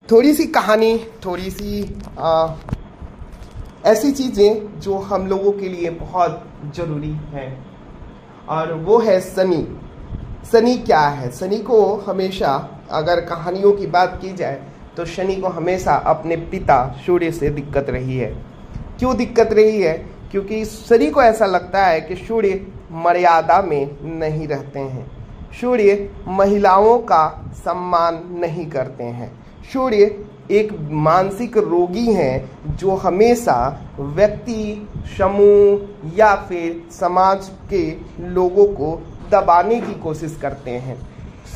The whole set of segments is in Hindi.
थोड़ी सी कहानी, थोड़ी सी ऐसी चीज़ें जो हम लोगों के लिए बहुत ज़रूरी हैं, और वो है शनि। शनि क्या है? शनि को हमेशा, अगर कहानियों की बात की जाए तो शनि को हमेशा अपने पिता सूर्य से दिक्कत रही है। क्यों दिक्कत रही है? क्योंकि शनि को ऐसा लगता है कि सूर्य मर्यादा में नहीं रहते हैं, सूर्य महिलाओं का सम्मान नहीं करते हैं, सूर्य एक मानसिक रोगी हैं जो हमेशा व्यक्ति, समूह या फिर समाज के लोगों को दबाने की कोशिश करते हैं।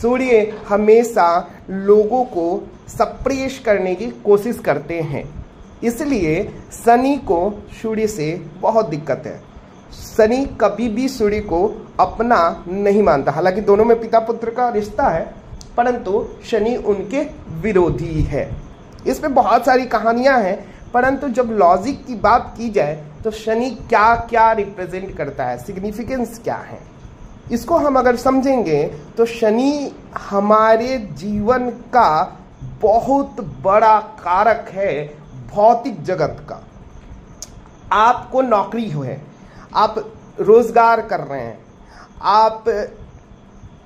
सूर्य हमेशा लोगों को सप्रेस करने की कोशिश करते हैं। इसलिए शनि को सूर्य से बहुत दिक्कत है। शनि कभी भी सूर्य को अपना नहीं मानता। हालांकि दोनों में पिता पुत्र का रिश्ता है, परंतु शनि उनके विरोधी है। इसमें बहुत सारी कहानियां हैं, परंतु जब लॉजिक की बात की जाए तो शनि क्या क्या रिप्रेजेंट करता है, सिग्निफिकेंस क्या है, इसको हम अगर समझेंगे तो शनि हमारे जीवन का बहुत बड़ा कारक है, भौतिक जगत का। आपको नौकरी है, आप रोजगार कर रहे हैं, आप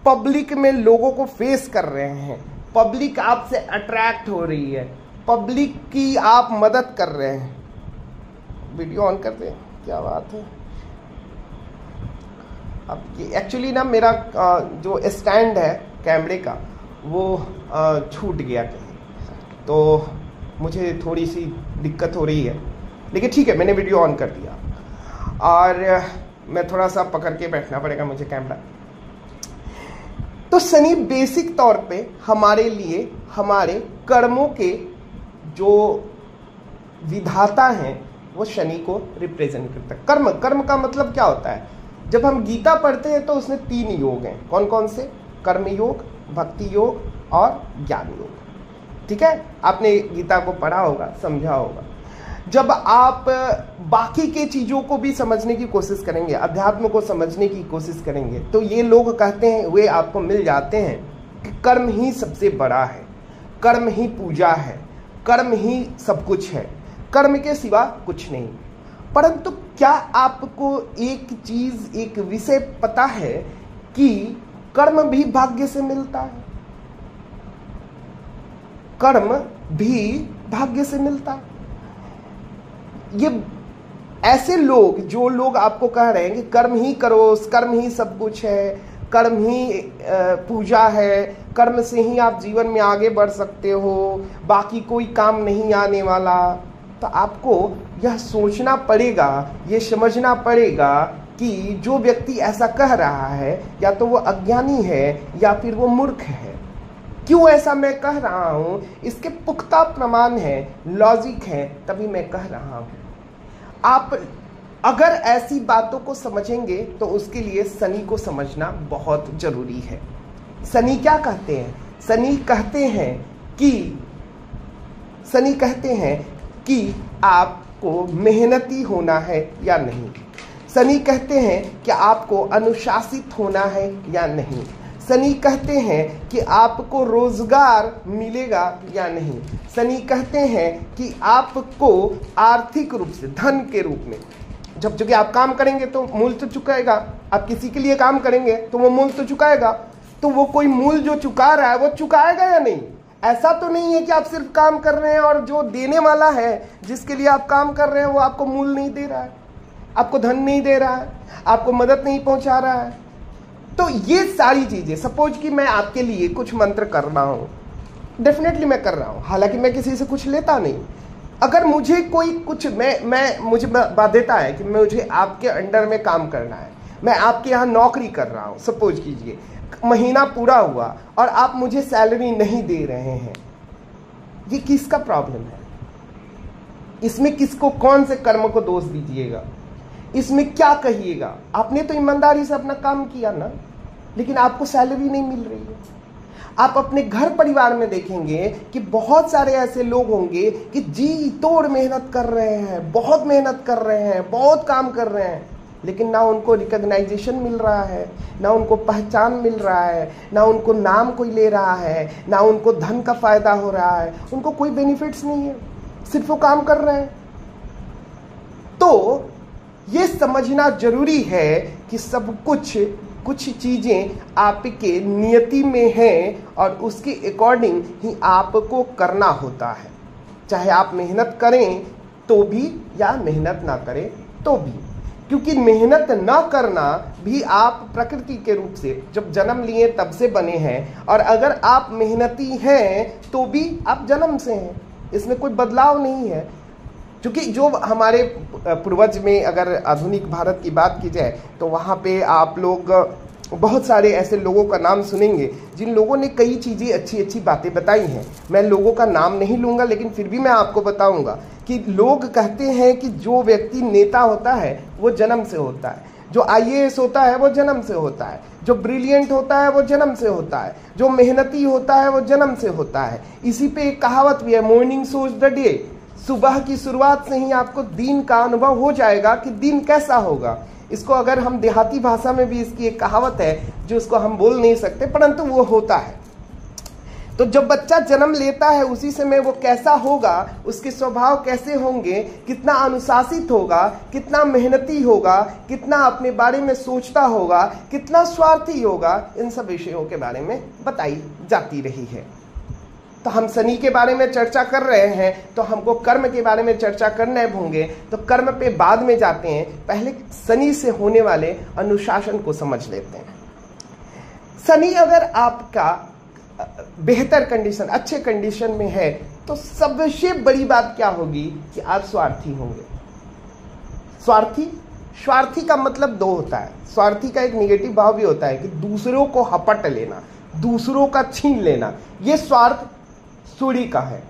पब्लिक में लोगों को फेस कर रहे हैं, पब्लिक आपसे अट्रैक्ट हो रही है, पब्लिक की आप मदद कर रहे हैं। वीडियो ऑन कर दें, क्या बात है। अब ये एक्चुअली ना मेरा जो स्टैंड है कैमरे का वो छूट गया कहीं, तो मुझे थोड़ी सी दिक्कत हो रही है, लेकिन ठीक है, मैंने वीडियो ऑन कर दिया और मैं थोड़ा सा पकड़ के बैठना पड़ेगा मुझे कैमरा। तो शनि बेसिक तौर पे हमारे लिए हमारे कर्मों के जो विधाता हैं वो शनि को रिप्रेजेंट करता है। कर्म का मतलब क्या होता है? जब हम गीता पढ़ते हैं तो उसमें 3 योग हैं। कौन कौन से? कर्म योग, भक्ति योग और ज्ञान योग। ठीक है, आपने गीता को पढ़ा होगा, समझा होगा। जब आप बाकी के चीज़ों को भी समझने की कोशिश करेंगे, अध्यात्म को समझने की कोशिश करेंगे, तो ये लोग कहते हैं, वे आपको मिल जाते हैं कि कर्म ही सबसे बड़ा है, कर्म ही पूजा है, कर्म ही सब कुछ है, कर्म के सिवा कुछ नहीं। परंतु क्या आपको एक चीज, एक विषय पता है कि कर्म भी भाग्य से मिलता है? कर्म भी भाग्य से मिलता है। ये ऐसे लोग, जो लोग आपको कह रहे हैं कि कर्म ही करो, कर्म ही सब कुछ है, कर्म ही पूजा है, कर्म से ही आप जीवन में आगे बढ़ सकते हो, बाकी कोई काम नहीं आने वाला, तो आपको यह सोचना पड़ेगा, ये समझना पड़ेगा कि जो व्यक्ति ऐसा कह रहा है या तो वो अज्ञानी है या फिर वो मूर्ख है। क्यों ऐसा मैं कह रहा हूं? इसके पुख्ता प्रमाण है, लॉजिक है, तभी मैं कह रहा हूं। आप अगर ऐसी बातों को समझेंगे तो उसके लिए शनि को समझना बहुत जरूरी है। शनि क्या कहते हैं? शनि कहते हैं कि आपको मेहनती होना है या नहीं। शनि कहते हैं कि आपको अनुशासित होना है या नहीं। शनि कहते हैं कि आपको रोजगार मिलेगा या नहीं। शनि कहते हैं कि आपको आर्थिक रूप से, धन के रूप में, जब चूंकि आप काम करेंगे तो मूल तो चुकाएगा, आप किसी के लिए काम करेंगे तो वो मूल तो चुकाएगा, तो वो कोई मूल जो चुका रहा है वो चुकाएगा या नहीं? ऐसा तो नहीं है कि आप सिर्फ काम कर रहे हैं और जो देने वाला है, जिसके लिए आप काम कर रहे हैं, वो आपको मूल नहीं दे रहा है, आपको धन नहीं दे रहा है, आपको मदद नहीं पहुंचा रहा है। तो ये सारी चीजें, सपोज कि मैं आपके लिए कुछ मंत्र कर रहा हूं, डेफिनेटली मैं कर रहा हूं, हालांकि मैं किसी से कुछ लेता नहीं। अगर मुझे कोई कुछ, मुझे बाध्यता है कि मुझे आपके अंडर में काम करना है, मैं आपके यहाँ नौकरी कर रहा हूँ, सपोज कीजिए महीना पूरा हुआ और आप मुझे सैलरी नहीं दे रहे हैं, ये किसका प्रॉब्लम है? इसमें किसको, कौन से कर्म को दोष दीजिएगा? इसमें क्या कहिएगा? आपने तो ईमानदारी से अपना काम किया ना, लेकिन आपको सैलरी नहीं मिल रही है। आप अपने घर परिवार में देखेंगे कि बहुत सारे ऐसे लोग होंगे कि जी तोड़ मेहनत कर रहे हैं, बहुत मेहनत कर रहे हैं, बहुत काम कर रहे हैं, लेकिन ना उनको रिकग्नाइजेशन मिल रहा है, ना उनको पहचान मिल रहा है, ना उनको नाम कोई ले रहा है, ना उनको धन का फायदा हो रहा है, उनको कोई बेनिफिट्स नहीं है, सिर्फ वो काम कर रहे हैं। तो ये समझना जरूरी है कि सब कुछ चीजें आपके नियति में हैं और उसके अकॉर्डिंग ही आपको करना होता है, चाहे आप मेहनत करें तो भी या मेहनत ना करें तो भी। क्योंकि मेहनत ना करना भी आप प्रकृति के रूप से जब जन्म लिए तब से बने हैं, और अगर आप मेहनती हैं तो भी आप जन्म से हैं, इसमें कोई बदलाव नहीं है। क्योंकि जो हमारे पूर्वज में अगर आधुनिक भारत की बात की जाए तो वहाँ पे आप लोग बहुत सारे ऐसे लोगों का नाम सुनेंगे जिन लोगों ने कई चीज़ें अच्छी अच्छी बातें बताई हैं। मैं लोगों का नाम नहीं लूँगा, लेकिन फिर भी मैं आपको बताऊँगा कि लोग कहते हैं कि जो व्यक्ति नेता होता है वो जन्म से होता है, जो IAS होता है वो जन्म से होता है, जो ब्रिलियंट होता है वो जन्म से होता है, जो मेहनती होता है वो जन्म से होता है। इसी पे एक कहावत भी है, मॉर्निंग सोज द डे। सुबह की शुरुआत से ही आपको दिन का अनुभव हो जाएगा कि दिन कैसा होगा। इसको अगर हम देहाती भाषा में भी इसकी एक कहावत है जो उसको हम बोल नहीं सकते, परंतु वो होता है। तो जब बच्चा जन्म लेता है उसी समय वो कैसा होगा, उसके स्वभाव कैसे होंगे, कितना अनुशासित होगा, कितना मेहनती होगा, कितना अपने बारे में सोचता होगा, कितना स्वार्थी होगा, इन सब विषयों के बारे में बताई जाती रही है। तो हम शनि के बारे में चर्चा कर रहे हैं तो हमको कर्म के बारे में चर्चा करने होंगे, तो कर्म पे बाद में जाते हैं, पहले शनि से होने वाले अनुशासन को समझ लेते हैं। शनि अगर आपका बेहतर कंडीशन, अच्छे कंडीशन में है तो सबसे बड़ी बात क्या होगी कि आप स्वार्थी होंगे। स्वार्थी का मतलब दो होता है। स्वार्थी का एक निगेटिव भाव भी होता है कि दूसरों को हपट लेना, दूसरों का छीन लेना, ये स्वार्थ सूर्य का है।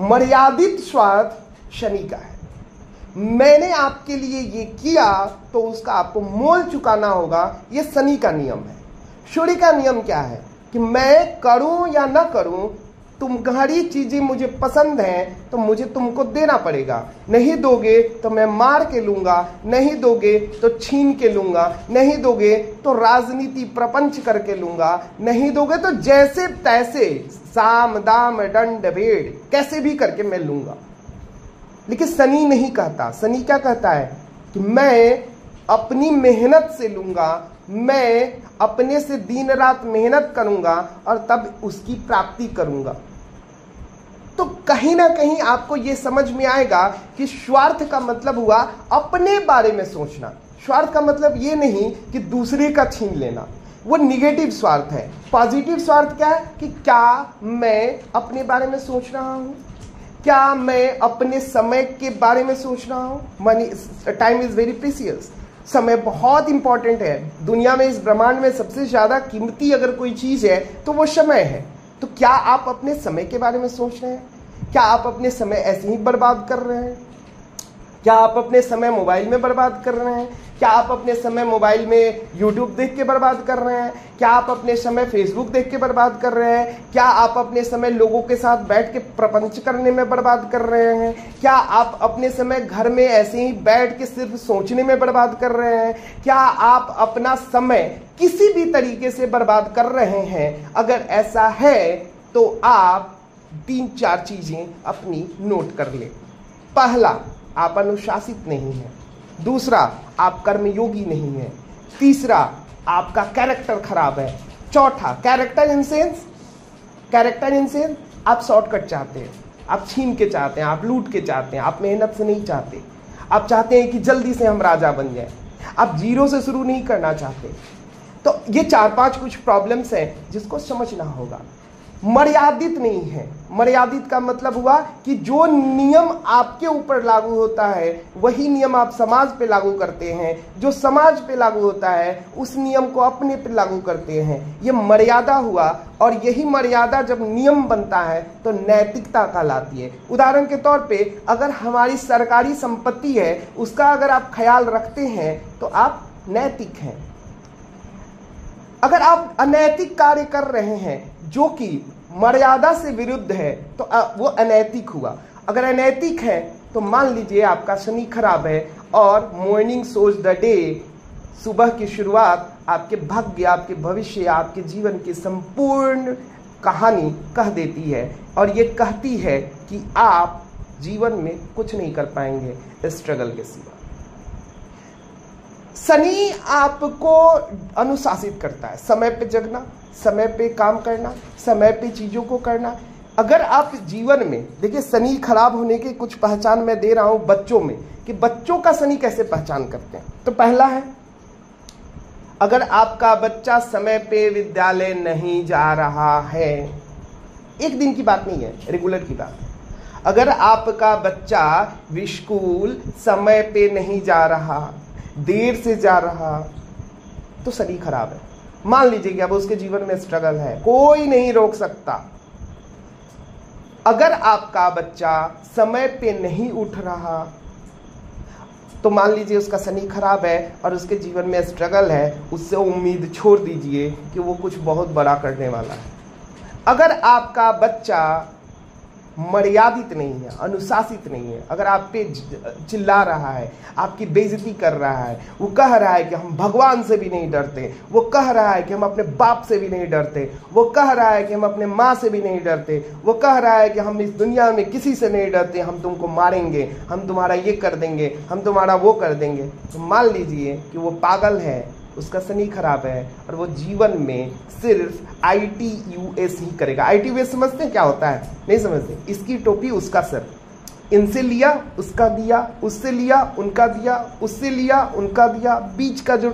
मर्यादित स्वार्थ शनि का है। मैंने आपके लिए ये किया तो उसका आपको मोल चुकाना होगा, ये शनि का नियम है। सूर्य का नियम क्या है कि मैं करूं या ना करूं, तुम्हारी चीजें मुझे पसंद हैं तो मुझे तुमको देना पड़ेगा। नहीं दोगे तो मैं मार के लूंगा, नहीं दोगे तो छीन के लूंगा, नहीं दोगे तो राजनीति प्रपंच करके लूंगा, नहीं दोगे तो जैसे तैसे साम दाम दंड भेड़ कैसे भी करके मैं लूंगा। लेकिन शनि नहीं कहता। शनि क्या कहता है कि मैं अपनी मेहनत से लूंगा, मैं अपने से दिन रात मेहनत करूंगा और तब उसकी प्राप्ति करूंगा। तो कहीं ना कहीं आपको यह समझ में आएगा कि स्वार्थ का मतलब हुआ अपने बारे में सोचना। स्वार्थ का मतलब ये नहीं कि दूसरे का छीन लेना, वो निगेटिव स्वार्थ है। पॉजिटिव स्वार्थ क्या है कि क्या मैं अपने बारे में सोच रहा हूं, क्या मैं अपने समय के बारे में सोच रहा हूं। Money, time is very precious. समय बहुत इंपॉर्टेंट है। दुनिया में, इस ब्रह्मांड में सबसे ज्यादा कीमती अगर कोई चीज है तो वो समय है। तो क्या आप अपने समय के बारे में सोच रहे हैं? क्या आप अपने समय ऐसे ही बर्बाद कर रहे हैं? क्या आप अपने समय मोबाइल में बर्बाद कर रहे हैं? क्या आप अपने समय मोबाइल में YouTube देख के बर्बाद कर रहे हैं? क्या आप अपने समय Facebook देख के बर्बाद कर रहे हैं? क्या आप अपने समय लोगों के साथ बैठ के प्रपंच करने में बर्बाद कर रहे हैं? क्या आप अपने समय घर में ऐसे ही बैठ के सिर्फ सोचने में बर्बाद कर रहे हैं? क्या आप अपना समय किसी भी तरीके से बर्बाद कर रहे हैं? अगर ऐसा है तो आप 3-4 चीजें अपनी नोट कर ले। पहला, आप अनुशासित नहीं हैं। दूसरा, आप कर्मयोगी नहीं हैं। तीसरा, आपका कैरेक्टर खराब है। चौथा, कैरेक्टर इन सेंस आप शॉर्टकट चाहते हैं, आप छीन के चाहते हैं, आप लूट के चाहते हैं, आप मेहनत से नहीं चाहते। आप चाहते हैं कि जल्दी से हम राजा बन जाएं, आप जीरो से शुरू नहीं करना चाहते। तो ये 4-5 कुछ प्रॉब्लम्स हैं जिसको समझना होगा। मर्यादित नहीं है। मर्यादित का मतलब हुआ कि जो नियम आपके ऊपर लागू होता है वही नियम आप समाज पे लागू करते हैं, जो समाज पे लागू होता है उस नियम को अपने पे लागू करते हैं। ये मर्यादा हुआ, और यही मर्यादा जब नियम बनता है तो नैतिकता कहलाती है। उदाहरण के तौर पे अगर हमारी सरकारी संपत्ति है उसका अगर आप ख्याल रखते हैं तो आप नैतिक हैं। अगर आप अनैतिक कार्य कर रहे हैं जो कि मर्यादा से विरुद्ध है तो वो अनैतिक हुआ। अगर अनैतिक है तो मान लीजिए आपका शनि खराब है और मॉर्निंग सोज द डे, सुबह की शुरुआत आपके भाग्य, आपके भविष्य, आपके जीवन की संपूर्ण कहानी कह देती है। और ये कहती है कि आप जीवन में कुछ नहीं कर पाएंगे स्ट्रगल के सिवा। शनि आपको अनुशासित करता है, समय पे जगना, समय पे काम करना, समय पे चीजों को करना। अगर आप जीवन में देखिए, शनि खराब होने की कुछ पहचान मैं दे रहा हूं बच्चों में, कि बच्चों का शनि कैसे पहचान करते हैं। तो पहला है, अगर आपका बच्चा समय पे विद्यालय नहीं जा रहा है, एक दिन की बात नहीं है, रेगुलर की बात है। अगर आपका बच्चा स्कूल समय पे नहीं जा रहा, देर से जा रहा, तो शनि खराब है। मान लीजिए कि अब उसके जीवन में स्ट्रगल है, कोई नहीं रोक सकता। अगर आपका बच्चा समय पे नहीं उठ रहा, तो मान लीजिए उसका शनि खराब है और उसके जीवन में स्ट्रगल है, उससे उम्मीद छोड़ दीजिए कि वो कुछ बहुत बड़ा करने वाला है। अगर आपका बच्चा मर्यादित नहीं है, अनुशासित नहीं है, अगर आप पे चिल्ला रहा है, आपकी बेइज्जती कर रहा है, वो कह रहा है कि हम भगवान से भी नहीं डरते, वो कह रहा है कि हम अपने बाप से भी नहीं डरते, वो कह रहा है कि हम अपने माँ से भी नहीं डरते, वो कह रहा है कि हम इस दुनिया में किसी से नहीं डरते, हम तुमको मारेंगे, हम तुम्हारा ये कर देंगे, हम तुम्हारा वो कर देंगे, तो मान लीजिए कि वो पागल है, उसका शनि खराब है और वो जीवन में सिर्फ ITUS ही करेगा। ITUS समझते हैं क्या होता है? नहीं समझते। इसकी टोपी उसका सर, इनसे लिया उसका दिया, उससे लिया उनका दिया, उससे लिया उनका दिया, बीच का जो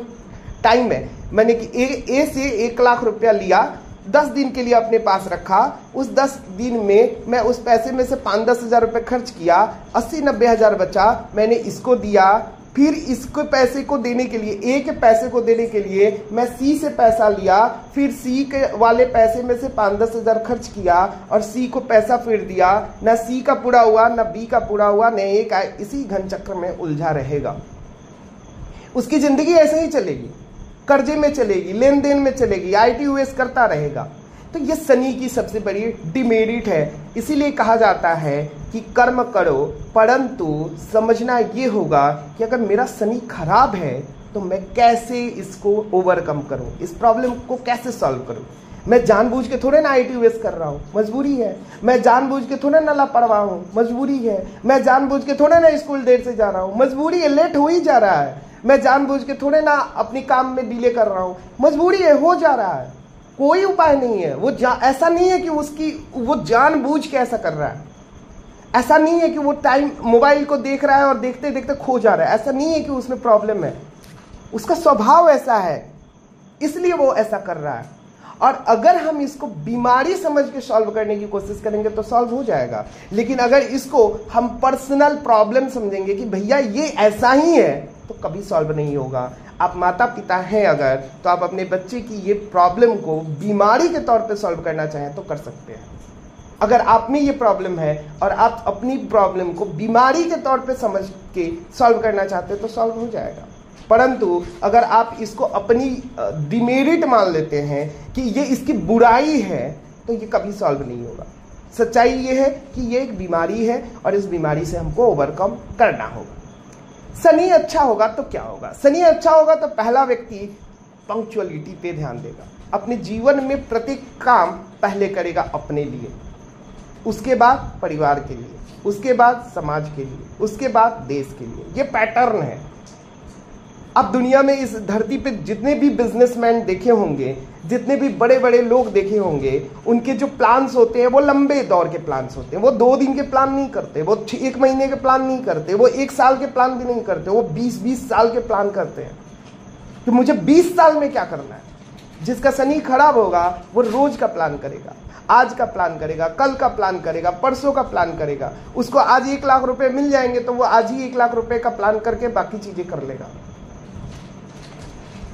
टाइम है, मैंने कि ए से 1 लाख रुपया लिया, 10 दिन के लिए अपने पास रखा, उस 10 दिन में मैं उस पैसे में से 5-10 हज़ार रुपये खर्च किया, 80-90 हज़ार बचा, मैंने इसको दिया, फिर इसको पैसे को देने के लिए, ए के पैसे को देने के लिए मैं सी से पैसा लिया, फिर सी के वाले पैसे में से 5-10 हज़ार खर्च किया और सी को पैसा फिर दिया, ना सी का पूरा हुआ ना बी का पूरा हुआ, न ए का, इसी घन चक्र में उलझा रहेगा। उसकी जिंदगी ऐसे ही चलेगी, कर्जे में चलेगी, लेन देन में चलेगी, ITUS करता रहेगा। तो ये शनि की सबसे बड़ी डिमेरिट है। इसीलिए कहा जाता है कि कर्म करो, परंतु समझना ये होगा कि अगर मेरा शनि खराब है तो मैं कैसे इसको ओवरकम करूं, इस प्रॉब्लम को कैसे सॉल्व करूं। मैं जानबूझ के थोड़े ना ITUS कर रहा हूं, मजबूरी है। मैं जानबूझ के थोड़े ना लापरवाह हूं, मजबूरी है। मैं जानबूझ के थोड़े ना स्कूल देर से जा रहा हूं, मजबूरी है, लेट हो ही जा रहा है। मैं जानबूझ के थोड़े ना अपनी काम में डिले कर रहा हूं, मजबूरी है, हो जा रहा है। कोई उपाय नहीं है। वो ऐसा नहीं है कि वो जानबूझ के ऐसा कर रहा है, ऐसा नहीं है कि वो टाइम मोबाइल को देख रहा है और देखते देखते खो जा रहा है, ऐसा नहीं है कि उसमें प्रॉब्लम है, उसका स्वभाव ऐसा है, इसलिए वो ऐसा कर रहा है। और अगर हम इसको बीमारी समझ के सॉल्व करने की कोशिश करेंगे तो सॉल्व हो जाएगा। लेकिन अगर इसको हम पर्सनल प्रॉब्लम समझेंगे कि भैया ये ऐसा ही है, तो कभी सॉल्व नहीं होगा। आप माता पिता हैं अगर, तो आप अपने बच्चे की ये प्रॉब्लम को बीमारी के तौर पे सॉल्व करना चाहें तो कर सकते हैं। अगर आप में ये प्रॉब्लम है और आप अपनी प्रॉब्लम को बीमारी के तौर पे समझ के सॉल्व करना चाहते हैं तो सॉल्व हो जाएगा। परंतु अगर आप इसको अपनी डिमेरिट मान लेते हैं कि ये इसकी बुराई है, तो ये कभी सॉल्व नहीं होगा। सच्चाई ये है कि ये एक बीमारी है और इस बीमारी से हमको ओवरकम करना होगा। शनि अच्छा होगा तो क्या होगा? शनि अच्छा होगा तो पहला व्यक्ति पंक्चुअलिटी पे ध्यान देगा, अपने जीवन में प्रत्येक काम पहले करेगा अपने लिए, उसके बाद परिवार के लिए, उसके बाद समाज के लिए, उसके बाद देश के लिए। ये पैटर्न है। अब दुनिया में इस धरती पे जितने भी बिजनेसमैन देखे होंगे, जितने भी बड़े बड़े लोग देखे होंगे, उनके जो प्लान्स होते हैं वो लंबे दौर के प्लान्स होते हैं। वो 2 दिन के प्लान नहीं करते, वो 1 महीने के प्लान नहीं करते, वो 1 साल के प्लान भी नहीं करते, वो 20-20 साल के प्लान करते हैं कि मुझे 20 साल में क्या करना है। जिसका शनि खराब होगा वो रोज का प्लान करेगा, आज का प्लान करेगा, कल का प्लान करेगा, परसों का प्लान करेगा। उसको आज 1 लाख रुपए मिल जाएंगे तो वो आज ही 1 लाख रुपए का प्लान करके बाकी चीजें कर लेगा।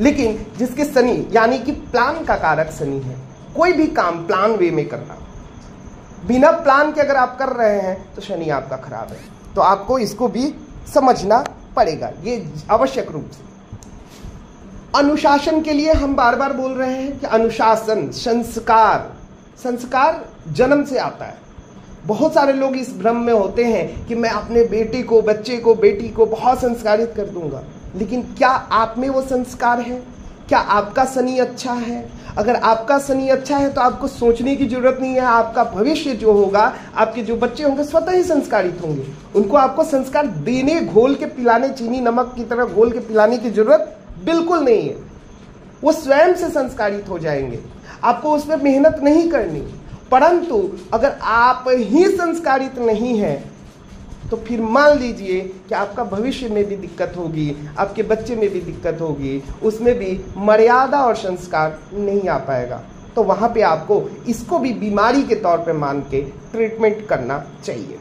लेकिन जिसके शनि यानी कि प्लान का कारक शनि है, कोई भी काम प्लान वे में करना, बिना प्लान के अगर आप कर रहे हैं तो शनि आपका खराब है। तो आपको इसको भी समझना पड़ेगा, ये आवश्यक रूप से। अनुशासन के लिए हम बार बार बोल रहे हैं कि अनुशासन, संस्कार जन्म से आता है। बहुत सारे लोग इस भ्रम में होते हैं कि मैं अपने बेटे को, बच्चे को, बेटी को बहुत संस्कारित कर दूंगा, लेकिन क्या आप में वो संस्कार है? क्या आपका शनि अच्छा है? अगर आपका शनि अच्छा है तो आपको सोचने की जरूरत नहीं है। आपका भविष्य जो होगा, आपके जो बच्चे होंगे स्वतः ही संस्कारित होंगे। उनको आपको संस्कार देने, घोल के पिलाने, चीनी नमक की तरह घोल के पिलाने की जरूरत बिल्कुल नहीं है। वो स्वयं से संस्कारित हो जाएंगे, आपको उसमें मेहनत नहीं करनी। परंतु अगर आप ही संस्कारित नहीं हैं तो फिर मान लीजिए कि आपका भविष्य में भी दिक्कत होगी, आपके बच्चे में भी दिक्कत होगी, उसमें भी मर्यादा और संस्कार नहीं आ पाएगा। तो वहाँ पे आपको इसको भी बीमारी के तौर पे मान के ट्रीटमेंट करना चाहिए।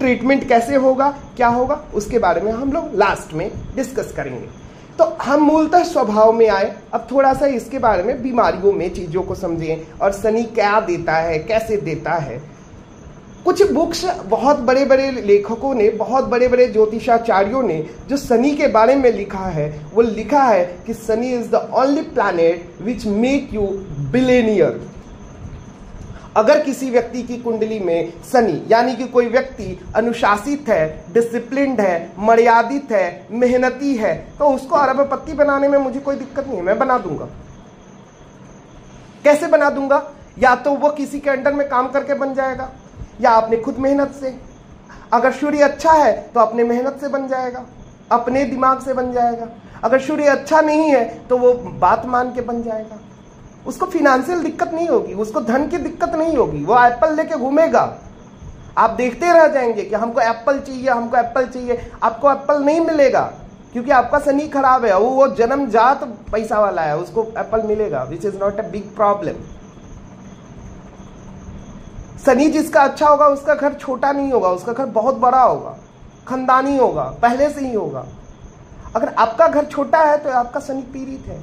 ट्रीटमेंट कैसे होगा, क्या होगा, उसके बारे में हम लोग लास्ट में डिस्कस करेंगे। तो हम मूलतः स्वभाव में आए, अब थोड़ा सा इसके बारे में बीमारियों में चीज़ों को समझें और शनि क्या देता है, कैसे देता है। कुछ बुक्स बहुत बड़े बड़े लेखकों ने, बहुत बड़े बड़े ज्योतिषाचार्यों ने जो शनि के बारे में लिखा है, वो लिखा है कि Shani is the only planet which make you billionaire. अगर किसी व्यक्ति की कुंडली में शनि, यानी कि कोई व्यक्ति अनुशासित है, डिसिप्लिन्ड है, मर्यादित है, मेहनती है, तो उसको अरबपति बनाने में मुझे कोई दिक्कत नहीं है, मैं बना दूंगा। कैसे बना दूंगा? या तो वो किसी के अंडर में काम करके बन जाएगा, या अपने खुद मेहनत से। अगर सूर्य अच्छा है तो अपने मेहनत से बन जाएगा, अपने दिमाग से बन जाएगा। अगर सूर्य अच्छा नहीं है तो वो बात मान के बन जाएगा। उसको फिनेंशियल दिक्कत नहीं होगी, उसको धन की दिक्कत नहीं होगी, वो एप्पल लेके घूमेगा। आप देखते रह जाएंगे कि हमको एप्पल चाहिए, हमको एप्पल चाहिए। आपको एप्पल नहीं मिलेगा क्योंकि आपका शनि खराब है। वो जन्मजात पैसा वाला है, उसको एप्पल मिलेगा, which is not a big problem. Shani जिसका अच्छा होगा उसका घर छोटा नहीं होगा, उसका घर बहुत बड़ा होगा, खानदानी होगा, पहले से ही होगा। अगर आपका घर छोटा है तो आपका शनि पीड़ित है।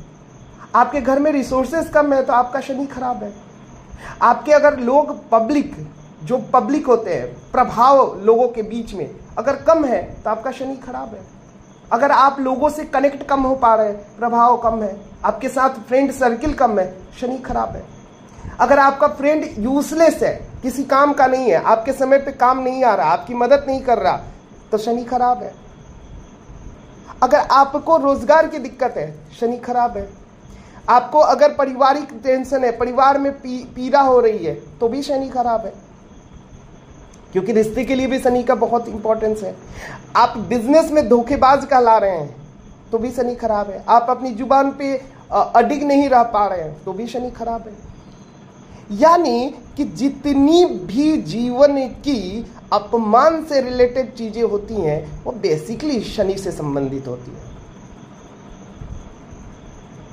आपके घर में रिसोर्सेज कम है तो आपका शनि खराब है। आपके अगर लोग जो पब्लिक होते हैं, प्रभाव लोगों के बीच में अगर कम है तो आपका शनि खराब है। अगर आप लोगों से कनेक्ट कम हो पा रहे हैं, प्रभाव कम है, आपके साथ फ्रेंड सर्किल कम है, शनि खराब है। अगर आपका फ्रेंड यूजलेस है, किसी काम का नहीं है, आपके समय पे काम नहीं आ रहा, आपकी मदद नहीं कर रहा, तो शनि खराब है। अगर आपको रोजगार की दिक्कत है, शनि खराब है। आपको अगर पारिवारिक टेंशन है, परिवार में पीड़ा हो रही है, तो भी शनि खराब है, क्योंकि रिश्ते के लिए भी शनि का बहुत इंपॉर्टेंस है। आप बिजनेस में धोखेबाज कहला रहे हैं तो भी शनि खराब है। आप अपनी जुबान पे अडिग नहीं रह पा रहे हैं तो भी शनि खराब है। यानी कि जितनी भी जीवन की अपमान से रिलेटेड चीजें होती हैं वो बेसिकली शनि से संबंधित होती है,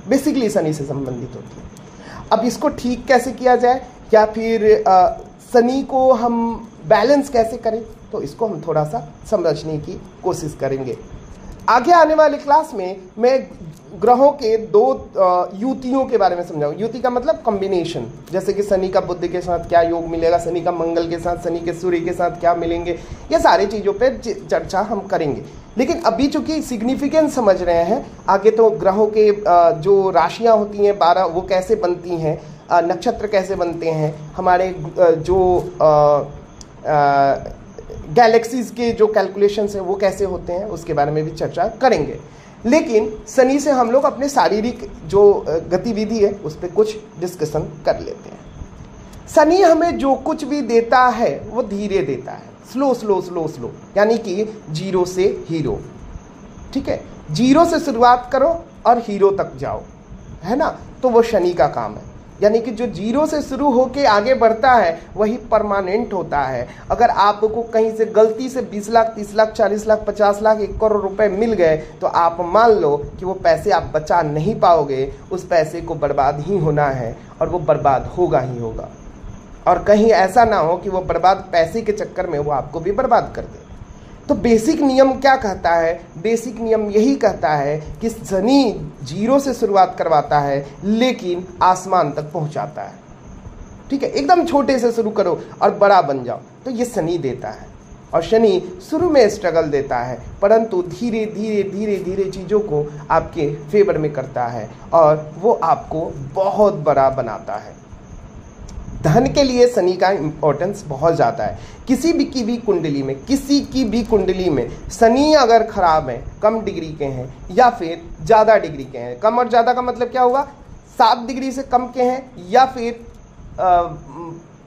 बेसिकली शनि से संबंधित होती है। अब इसको ठीक कैसे किया जाए, या फिर शनि को हम बैलेंस कैसे करें, तो इसको हम थोड़ा सा समझने की कोशिश करेंगे। आगे आने वाले क्लास में मैं ग्रहों के दो युतियों के बारे में समझाऊंगा। युति का मतलब कॉम्बिनेशन, जैसे कि शनि का बुध के साथ क्या योग मिलेगा, शनि का मंगल के साथ, शनि के सूर्य के साथ क्या मिलेंगे, ये सारी चीज़ों पे चर्चा हम करेंगे। लेकिन अभी चूंकि सिग्निफिकेंस समझ रहे हैं, आगे तो ग्रहों के जो राशियां होती हैं 12, वो कैसे बनती हैं, नक्षत्र कैसे बनते हैं, हमारे जो गैलेक्सीज के जो कैलकुलेशंस हैं वो कैसे होते हैं, उसके बारे में भी चर्चा करेंगे। लेकिन शनि से हम लोग अपने शारीरिक जो गतिविधि है उस पर कुछ डिस्कशन कर लेते हैं। शनि हमें जो कुछ भी देता है वो धीरे देता है, स्लो स्लो स्लो स्लो, यानी कि जीरो से हीरो। ठीक है, जीरो से शुरुआत करो और हीरो तक जाओ, है ना, तो वो शनि का काम है। यानी कि जो जीरो से शुरू होके आगे बढ़ता है वही परमानेंट होता है। अगर आपको कहीं से गलती से 20 लाख, 30 लाख, 40 लाख, 50 लाख, 1 करोड़ रुपए मिल गए तो आप मान लो कि वो पैसे आप बचा नहीं पाओगे, उस पैसे को बर्बाद ही होना है और वो बर्बाद होगा ही होगा। और कहीं ऐसा ना हो कि वो बर्बाद पैसे के चक्कर में वो आपको भी बर्बाद कर दे। तो बेसिक नियम क्या कहता है? बेसिक नियम यही कहता है कि शनि जीरो से शुरुआत करवाता है लेकिन आसमान तक पहुंचाता है। ठीक है, एकदम छोटे से शुरू करो और बड़ा बन जाओ, तो ये शनि देता है। और शनि शुरू में स्ट्रगल देता है परंतु धीरे धीरे धीरे धीरे चीज़ों को आपके फेवर में करता है और वो आपको बहुत बड़ा बनाता है। धन के लिए शनि का इंपॉर्टेंस बहुत ज़्यादा है। किसी भी की भी कुंडली में शनि अगर खराब है, कम डिग्री के हैं या फिर ज़्यादा डिग्री के हैं, कम और ज़्यादा का मतलब क्या हुआ, 7 डिग्री से कम के हैं या फिर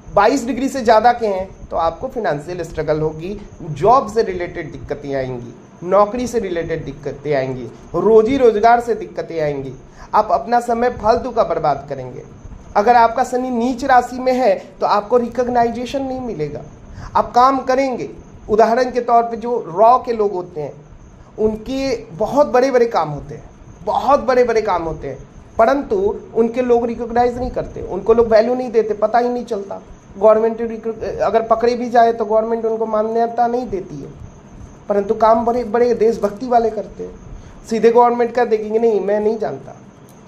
22 डिग्री से ज़्यादा के हैं, तो आपको फिनेंशियल स्ट्रगल होगी, जॉब से रिलेटेड दिक्कतें आएंगी, नौकरी से रिलेटेड दिक्कतें आएंगी, रोजी रोजगार से दिक्कतें आएंगी, आप अपना समय फालतू का बर्बाद करेंगे। अगर आपका शनि नीच राशि में है तो आपको रिकॉग्नाइजेशन नहीं मिलेगा। आप काम करेंगे, उदाहरण के तौर पे जो रॉ के लोग होते हैं उनके बहुत बड़े बड़े काम होते हैं, परंतु उनके लोग रिकॉग्नाइज नहीं करते, उनको लोग वैल्यू नहीं देते, पता ही नहीं चलता। गवर्नमेंट अगर पकड़े भी जाए तो गवर्नमेंट उनको मान्यता नहीं देती है, परंतु काम बड़े बड़े देशभक्ति वाले करते हैं। सीधे गवर्नमेंट कर देगी नहीं, मैं नहीं जानता।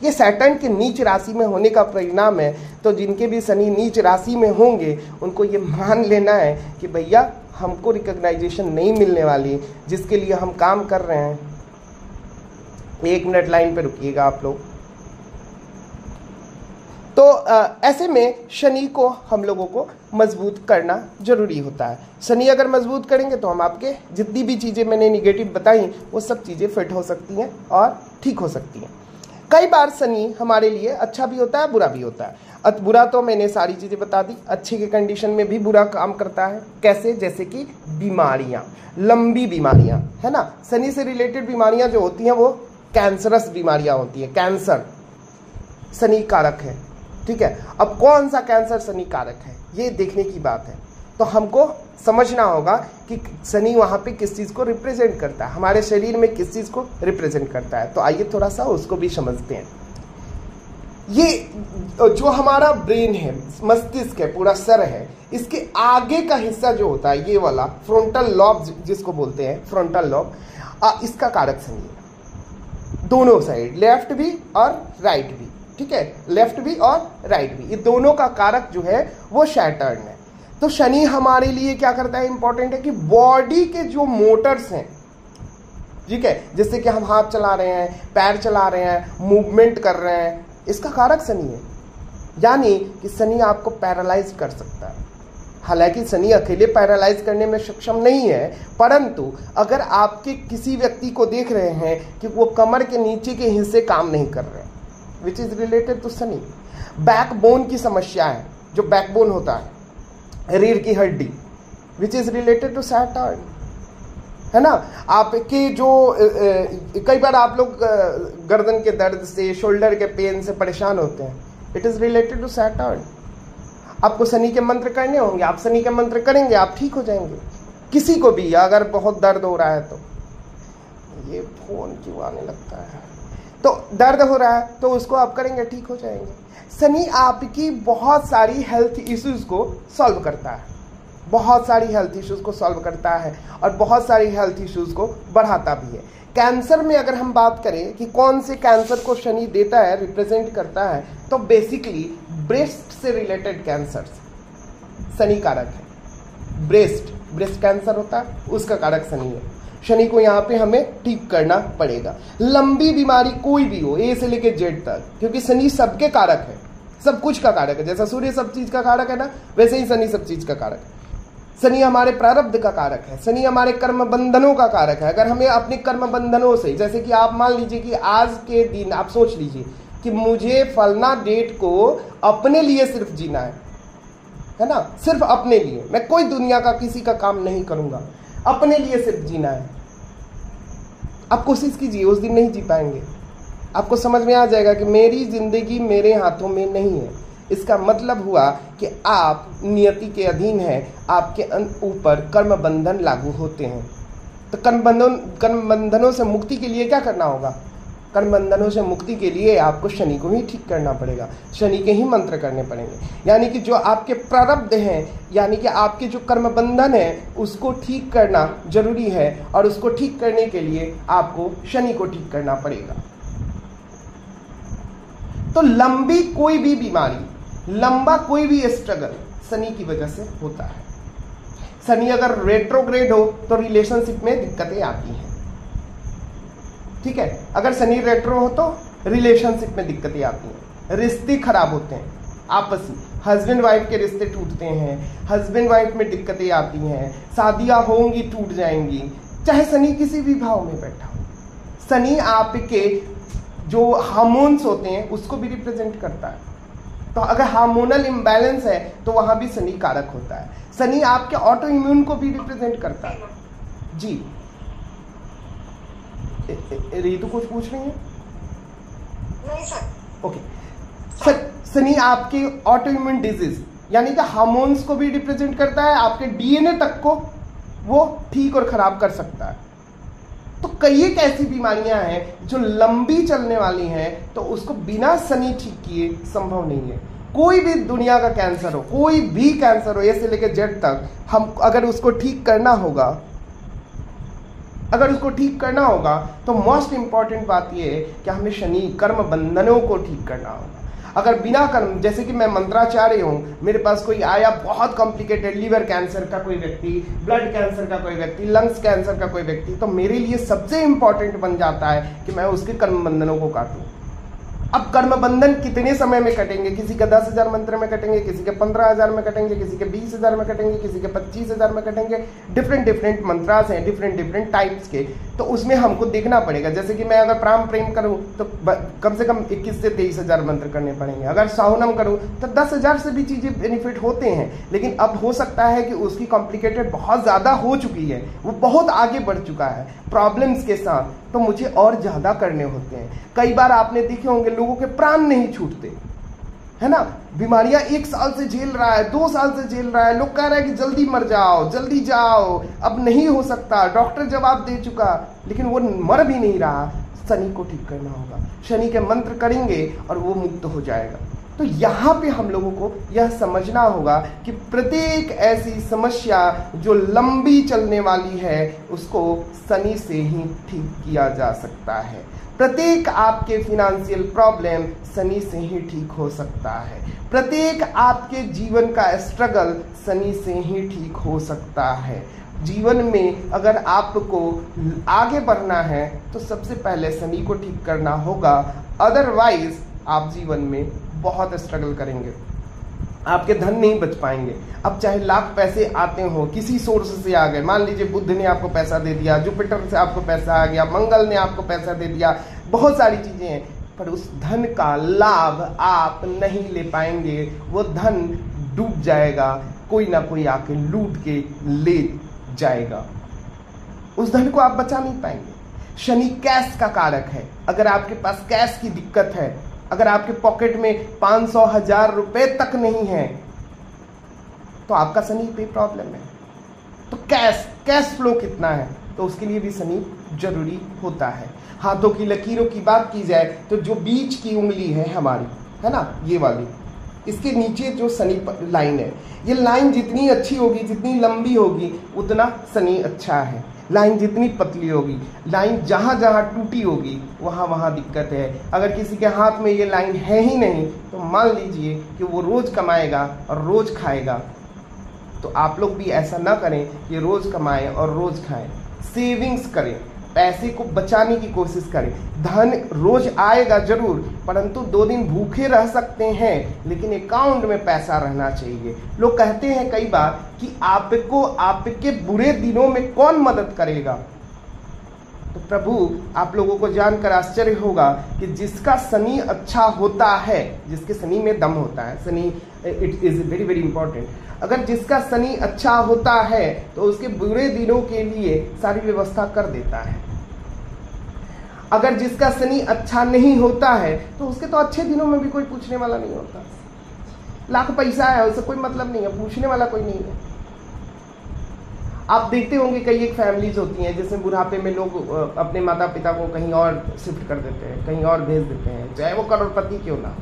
ये सैटर्न के नीच राशि में होने का परिणाम है। तो जिनके भी शनि नीच राशि में होंगे उनको ये मान लेना है कि भैया हमको रिकॉग्नाइजेशन नहीं मिलने वाली, जिसके लिए हम काम कर रहे हैं। 1 मिनट लाइन पे रुकिएगा आप लोग। तो ऐसे में शनि को हम लोगों को मजबूत करना जरूरी होता है। शनि अगर मजबूत करेंगे तो हम आपके जितनी भी चीज़ें मैंने निगेटिव बताई वो सब चीज़ें फिट हो सकती हैं और ठीक हो सकती हैं। कई बार शनि हमारे लिए अच्छा भी होता है, बुरा भी होता है। बुरा तो मैंने सारी चीज़ें बता दी, अच्छे के कंडीशन में भी बुरा काम करता है। कैसे? जैसे कि बीमारियाँ, लंबी बीमारियाँ, है ना। शनि से रिलेटेड बीमारियाँ जो होती हैं वो कैंसरस बीमारियाँ होती हैं। कैंसर शनि कारक है, ठीक है। अब कौन सा कैंसर शनि कारक है ये देखने की बात है। तो हमको समझना होगा कि शनि वहाँ पे किस चीज़ को रिप्रेजेंट करता है, हमारे शरीर में किस चीज़ को रिप्रेजेंट करता है। तो आइए थोड़ा सा उसको भी समझते हैं। ये जो हमारा ब्रेन है, मस्तिष्क है, पूरा सर है, इसके आगे का हिस्सा जो होता है ये वाला फ्रंटल लॉब जिसको बोलते हैं, फ्रंटल लॉब, इसका कारक शनि है। दोनों साइड, लेफ्ट भी और राइट भी, ठीक है, लेफ्ट भी और राइट भी, ये दोनों का कारक जो है वो सैटर्न है। तो शनि हमारे लिए क्या करता है, इंपॉर्टेंट है कि बॉडी के जो मोटर्स हैं, ठीक है, जैसे कि हम हाथ चला रहे हैं, पैर चला रहे हैं, मूवमेंट कर रहे हैं, इसका कारक शनि है। यानी कि शनि आपको पैरालाइज कर सकता है। हालांकि शनि अकेले पैरालाइज करने में सक्षम नहीं है, परंतु अगर आपके किसी व्यक्ति को देख रहे हैं कि वो कमर के नीचे के हिस्से काम नहीं कर रहे, which is related to Shani. Backbone की समस्या है, जो बैकबोन होता है, रीढ़ की हड्डी, which is related to Saturn, है ना। आपके जो कई बार आप लोग गर्दन के दर्द से, शोल्डर के पेन से परेशान होते हैं, it is related to Saturn. आपको शनि के मंत्र करने होंगे, आप शनि के मंत्र करेंगे, आप ठीक हो जाएंगे। किसी को भी अगर बहुत दर्द हो रहा है तो, ये फोन क्यों आने लगता है, तो दर्द हो रहा है तो उसको आप करेंगे, ठीक हो जाएंगे। शनि आपकी बहुत सारी हेल्थ इश्यूज को सॉल्व करता है, बहुत सारी हेल्थ इश्यूज को सॉल्व करता है और बहुत सारी हेल्थ इश्यूज को बढ़ाता भी है। कैंसर में अगर हम बात करें कि कौन से कैंसर को शनि देता है, रिप्रेजेंट करता है, तो बेसिकली ब्रेस्ट से रिलेटेड कैंसर शनि कारक है। ब्रेस्ट कैंसर होता है, उसका कारक शनि है। शनि को यहाँ पे हमें ठीक करना पड़ेगा। लंबी बीमारी कोई भी हो, ए से लेके जेड तक, क्योंकि शनि सबके कारक है, सब कुछ का कारक है। जैसा सूर्य सब चीज का कारक है ना, वैसे ही शनि सब चीज का कारक है। शनि हमारे प्रारब्ध का कारक है, शनि हमारे कर्म बंधनों का कारक है। अगर हमें अपने कर्म बंधनों से, जैसे कि आप मान लीजिए कि आज के दिन आप सोच लीजिए कि मुझे फलना डेट को अपने लिए सिर्फ जीना है ना, सिर्फ अपने लिए, मैं कोई दुनिया का किसी का काम नहीं करूंगा, अपने लिए सिर्फ जीना है। आप कोशिश कीजिए, उस दिन नहीं जी पाएंगे। आपको समझ में आ जाएगा कि मेरी जिंदगी मेरे हाथों में नहीं है। इसका मतलब हुआ कि आप नियति के अधीन हैं, आपके ऊपर कर्म बंधन लागू होते हैं। तो कर्म बंधनों से मुक्ति के लिए क्या करना होगा? कर्म बंधनों से मुक्ति के लिए आपको शनि को ही ठीक करना पड़ेगा, शनि के ही मंत्र करने पड़ेंगे। यानी कि जो आपके प्रारब्ध हैं, यानी कि आपके जो कर्म बंधन है, उसको ठीक करना जरूरी है, और उसको ठीक करने के लिए आपको शनि को ठीक करना पड़ेगा। तो लंबी कोई भी बीमारी, लंबा कोई भी स्ट्रगल शनि की वजह से होता है। शनि अगर रेट्रोग्रेड हो तो रिलेशनशिप में दिक्कतें आती हैं, ठीक है। अगर शनि रेट्रो हो तो रिलेशनशिप में दिक्कतें आती हैं, रिश्ते खराब होते हैं आपसी, हस्बैंड वाइफ के रिश्ते टूटते हैं, हस्बैंड वाइफ में दिक्कतें आती हैं, शादियां होंगी टूट जाएंगी, चाहे शनि किसी भी भाव में बैठा हो। शनि आपके जो हार्मोन्स होते हैं उसको भी रिप्रेजेंट करता है। तो अगर हार्मोनल इम्बैलेंस है तो वहां भी शनि कारक होता है। शनि आपके ऑटो इम्यून को भी रिप्रेजेंट करता है। जी रीतु कुछ पूछ रही है? नहीं सर। ओके सर, शनि आपके ऑटो इम्यून डिजीज यानी कि हार्मोन्स को भी रिप्रेजेंट करता है, आपके डीएनए तक को वो ठीक और खराब कर सकता है। तो कई एक ऐसी बीमारियां हैं जो लंबी चलने वाली हैं, तो उसको बिना शनि ठीक किए संभव नहीं है। कोई भी दुनिया का कैंसर हो, कोई भी कैंसर हो, ए से लेकर जेड तक, हम अगर उसको ठीक करना होगा, तो मोस्ट इंपॉर्टेंट बात यह है कि हमें शनि कर्म बंधनों को ठीक करना होगा। अगर बिना कर्म, जैसे कि मैं मंत्राचार्य हूँ, मेरे पास कोई आया बहुत कॉम्प्लिकेटेड, लीवर कैंसर का कोई व्यक्ति, ब्लड कैंसर का कोई व्यक्ति, लंग्स कैंसर का कोई व्यक्ति, तो मेरे लिए सबसे इंपॉर्टेंट बन जाता है कि मैं उसके कर्म बंधनों को काटूं। अब कर्म बंधन कितने समय में कटेंगे? किसी के 10,000 मंत्र में कटेंगे, किसी के 15,000 में कटेंगे, किसी के 20,000 में कटेंगे, किसी के 25,000 में कटेंगे। डिफरेंट मंत्रास हैं, डिफरेंट टाइप्स के, तो उसमें हमको देखना पड़ेगा। जैसे कि मैं अगर प्राम प्रेम करूं तो कम से कम 21 से 23,000 मंत्र करने पड़ेंगे। अगर साहुनम करूं तो 10,000 से भी चीजें बेनिफिट होते हैं। लेकिन अब हो सकता है कि उसकी कॉम्प्लिकेटेड बहुत ज्यादा हो चुकी है, वो बहुत आगे बढ़ चुका है प्रॉब्लम्स के साथ, तो मुझे और ज्यादा करने होते हैं। कई बार आपने देखे होंगे लोगों के प्राण नहीं छूटते, है ना, बीमारियां 1 साल से झेल रहा है, 2 साल से झेल रहा है, लोग कह रहे हैं कि जल्दी मर जाओ, जल्दी जाओ, अब नहीं हो सकता, डॉक्टर जवाब दे चुका, लेकिन वो मर भी नहीं रहा। शनि को ठीक करना होगा, शनि के मंत्र करेंगे और वो मुक्त हो जाएगा। तो यहाँ पे हम लोगों को यह समझना होगा कि प्रत्येक ऐसी समस्या जो लंबी चलने वाली है उसको शनि से ही ठीक किया जा सकता है। प्रत्येक आपके फिनेंशियल प्रॉब्लम शनि से ही ठीक हो सकता है। प्रत्येक आपके जीवन का स्ट्रगल शनि से ही ठीक हो सकता है। जीवन में अगर आपको आगे बढ़ना है तो सबसे पहले शनि को ठीक करना होगा, अदरवाइज आप जीवन में बहुत स्ट्रगल करेंगे, आपके धन नहीं बच पाएंगे। अब चाहे लाख पैसे आते हो, किसी सोर्स से आ गए, मान लीजिए बुध ने आपको पैसा दे दिया, जुपिटर से आपको पैसा आ गया, मंगल ने आपको पैसा दे दिया, बहुत सारी चीजें हैं, पर उस धन का लाभ आप नहीं ले पाएंगे। वो धन डूब जाएगा, कोई ना कोई आके लूट के ले जाएगा, उस धन को आप बचा नहीं पाएंगे। शनि कैश का कारक है। अगर आपके पास कैश की दिक्कत है, अगर आपके पॉकेट में 500,000 रुपए तक नहीं है, तो आपका शनि पे प्रॉब्लम है। तो कैश फ्लो कितना है, तो उसके लिए भी शनि जरूरी होता है। हाथों की लकीरों की बात की जाए तो जो बीच की उंगली है हमारी, है ना, ये वाली, इसके नीचे जो शनि लाइन है, ये लाइन जितनी अच्छी होगी, जितनी लंबी होगी, उतना शनि अच्छा है। लाइन जितनी पतली होगी, लाइन जहां जहां टूटी होगी, वहां वहां दिक्कत है। अगर किसी के हाथ में ये लाइन है ही नहीं, तो मान लीजिए कि वो रोज कमाएगा और रोज खाएगा। तो आप लोग भी ऐसा ना करें कि रोज कमाएं और रोज खाएं। सेविंग्स करें, पैसे को बचाने की कोशिश करें। धन रोज आएगा जरूर, परंतु 2 दिन भूखे रह सकते हैं, लेकिन अकाउंट में पैसा रहना चाहिए। लोग कहते हैं कई बार कि आपको आपके बुरे दिनों में कौन मदद करेगा, तो प्रभु आप लोगों को जानकर आश्चर्य होगा कि जिसका शनि अच्छा होता है, जिसके शनि में दम होता है, Shani it is very very important, अगर जिसका शनि अच्छा होता है तो उसके बुरे दिनों के लिए सारी व्यवस्था कर देता है। अगर जिसका शनि अच्छा नहीं होता है तो उसके तो अच्छे दिनों में भी कोई पूछने वाला नहीं होता। लाख पैसा है, उससे कोई मतलब नहीं है, पूछने वाला कोई नहीं है। आप देखते होंगे कई एक फैमिलीज होती हैं जिसमें बुढ़ापे में लोग अपने माता पिता को कहीं और शिफ्ट कर देते हैं, कहीं और भेज देते हैं, चाहे वो करोड़पति क्यों ना,